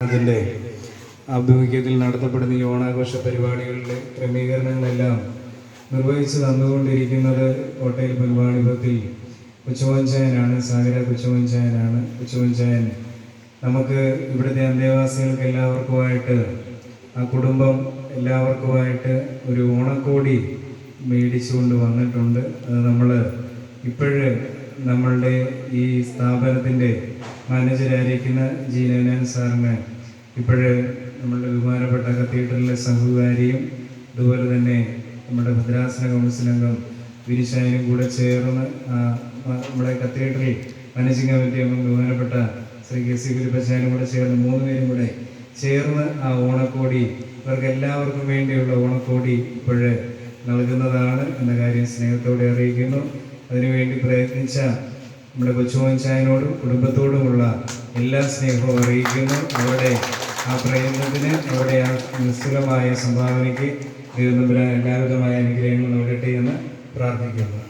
അതിൻ്റെ ആഭിമുഖ്യത്തിൽ നടത്തപ്പെടുന്ന ഈ ഓണാഘോഷ പരിപാടികളിലെ ക്രമീകരണങ്ങളെല്ലാം നിർവഹിച്ചു തന്നുകൊണ്ടിരിക്കുന്നത് കോട്ടയിൽ പെരുവാണിപത്തിൽ കൊച്ചുപഞ്ചായനാണ്. സാഗര കൊച്ചുപഞ്ചായൻ നമുക്ക് ഇവിടുത്തെ അന്തേവാസികൾക്ക് എല്ലാവർക്കുമായിട്ട്, ആ കുടുംബം എല്ലാവർക്കുമായിട്ട് ഒരു ഓണക്കോടി മേടിച്ചുകൊണ്ട് വന്നിട്ടുണ്ട്. അത് നമ്മൾ ഇപ്പോഴ് നമ്മളുടെ ഈ സ്ഥാപനത്തിൻ്റെ മാനേജരായിരിക്കുന്ന ജി നയനാൻ സാറിന് ഇപ്പോഴ് നമ്മളുടെ ബഹുമാനപ്പെട്ട കത്തീഡ്രലിലെ സംഘകാരിയും അതുപോലെ തന്നെ നമ്മുടെ ഭദ്രാസന കൗൺസിൽ അംഗം വിനിശായനും കൂടെ ചേർന്ന് നമ്മുടെ കത്തീഡ്രൽ മാനേജിംഗ് കമ്മിറ്റി അംഗം ബഹുമാനപ്പെട്ട ശ്രീ കെ സി കുരുപ്പച്ചാനും കൂടെ ചേർന്ന് 3 പേരും കൂടെ ചേർന്ന് ആ ഓണക്കോടി ഇവർക്ക് എല്ലാവർക്കും വേണ്ടിയുള്ള ഓണക്കോടി ഇപ്പോഴ് നൽകുന്നതാണ് എന്ന കാര്യം സ്നേഹത്തോടെ അറിയിക്കുന്നു. അതിനുവേണ്ടി പ്രയത്നിച്ച നമ്മുടെ കൊച്ചുപഞ്ചായനോടും കുടുംബത്തോടുമുള്ള എല്ലാ സ്നേഹവും അറിയിക്കുന്നു. അവരുടെ ആ പ്രയത്നത്തിന്, അവരുടെ ആ നിസ്തുലമായ സംഭാവനയ്ക്ക് ദൈവനമ്പുരാൻ എല്ലാവിധമായ അനുഗ്രഹങ്ങൾ നൽകട്ടെ എന്ന് പ്രാർത്ഥിക്കുന്നു.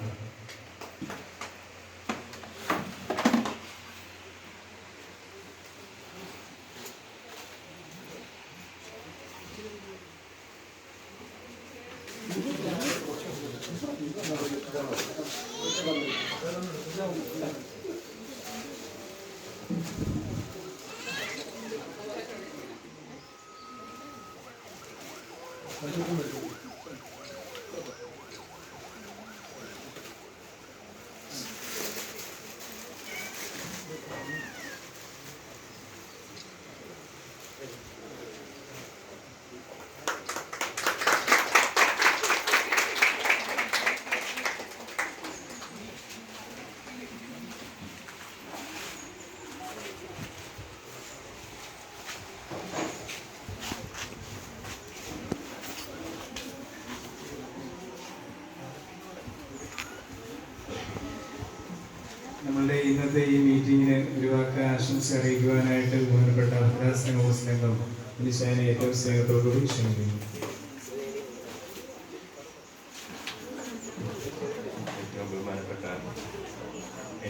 നമ്മളുടെ ഇന്നത്തെ ഈ മീറ്റിങ്ങിന് ഒരു വാക്ക് ആശംസ അറിയിക്കുവാനായിട്ട് ബഹുമാനപ്പെട്ട ഭദ്രാസന കൗൺസിൽ അംഗം വിനിശായനെ ഏറ്റവും സ്നേഹത്തോടുകൂടി ക്ഷണിക്കുന്നു. ഏറ്റവും ബഹുമാനപ്പെട്ട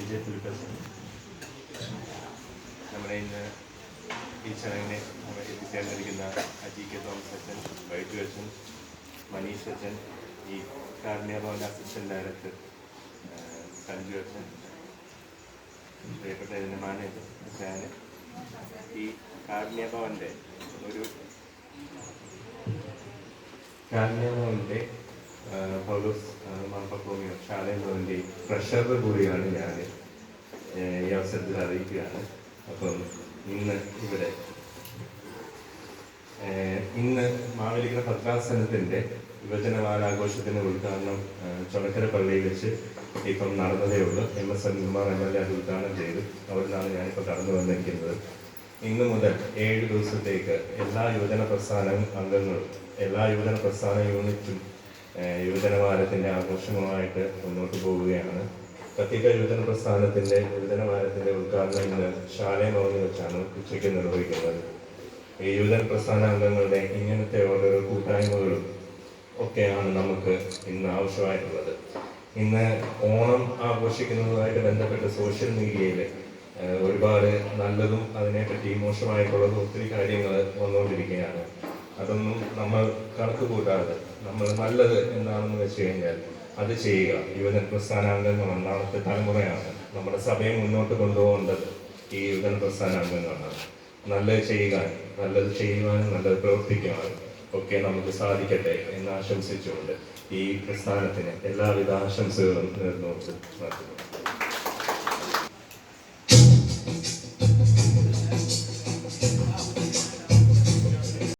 NJ ഫിലിപ്പസ്, നമ്മുടെ ഇന്ന് ഈ ചടങ്ങിനെ എത്തിച്ചേർന്നിരിക്കുന്ന അജി കെ തോമസ് അച്ഛൻ, വൈദ്യു അച്ഛൻ, മനീഷ് അച്ഛൻ, ഈ കാരുണ്യഭവൻ അസിസ്റ്റന്റ് ഡയറക്ടർ സഞ്ജു അച്ഛൻ, പ്രിയപ്പെട്ട ഇതിൻ്റെ മാനേജർ അച്ഛന്, ഈ കാരുണ്യഭവൻ്റെ പൗലോസ് മാർപ്പക്കോമിയോ ശാലയുടെ ട്രഷറർ കൂടിയാണ് ഞാൻ ഈ അവസരത്തിൽ അറിയിക്കുകയാണ്. അപ്പം ഇന്ന് മാവേലിക്കര ഭദ്രാസനത്തിൻ്റെ യുവജനവാരാഘോഷത്തിൻ്റെ ഉദ്ഘാടനം ചുണക്കര പള്ളിയിൽ വെച്ച് ഇപ്പം നടന്നതേ ഉള്ളൂ. MSN കുമാർ MLA അത് ഉദ്ഘാടനം ചെയ്തു. അവിടുന്നാണ് ഞാനിപ്പോൾ കടന്നു വന്നിരിക്കുന്നത്. ഇന്ന് മുതൽ 7 ദിവസത്തേക്ക് എല്ലാ യുവജന പ്രസ്ഥാന അംഗങ്ങളും, എല്ലാ യുവജന പ്രസ്ഥാന യൂണിറ്റും യുവജനവാരത്തിൻ്റെ ആഘോഷങ്ങളുമായിട്ട് മുന്നോട്ട് പോവുകയാണ്. പ്രത്യേക യുവജനവാരത്തിൻ്റെ ഉദ്ഘാടനം ഇന്ന് ശാലയമൗനി വെച്ചാണ് ഉച്ചയ്ക്ക് നിർവഹിക്കുന്നത്. ഈ യുവജന പ്രസ്ഥാന അംഗങ്ങളുടെ ഇങ്ങനത്തെ ഓരോ കൂട്ടായ്മകളും ഒക്കെയാണ് നമുക്ക് ഇന്ന് ആവശ്യമായിട്ടുള്ളത്. ഇന്ന് ഓണം ആഘോഷിക്കുന്നതുമായിട്ട് ബന്ധപ്പെട്ട് സോഷ്യൽ മീഡിയയിൽ ഒരുപാട് നല്ലതും അതിനെപ്പറ്റി മോശമായിട്ടുള്ളതും ഒത്തിരി കാര്യങ്ങൾ വന്നുകൊണ്ടിരിക്കുകയാണ്. അതൊന്നും നമ്മൾ കണക്ക് കൂട്ടാതെ നമ്മൾ നല്ലത് എന്താണെന്ന് വെച്ച് കഴിഞ്ഞാൽ അത് ചെയ്യുക. യുവജന പ്രസ്ഥാനാംഗങ്ങൾ ഒന്നാമത്തെ തലമുറയാണ്. നമ്മുടെ സഭയെ മുന്നോട്ട് കൊണ്ടുപോകേണ്ടത് ഈ യുവജന പ്രസ്ഥാനാംഗങ്ങളാണ്. നല്ലത് ചെയ്യുവാനും നല്ലത് പ്രവർത്തിക്കുവാനും ഒക്കെ നമുക്ക് സാധിക്കട്ടെ എന്ന് ആശംസിച്ചുകൊണ്ട് ഈ പ്രസ്ഥാനത്തിന് എല്ലാവിധ ആശംസകളും നേർന്നുകൊണ്ട് നടത്തുന്നു.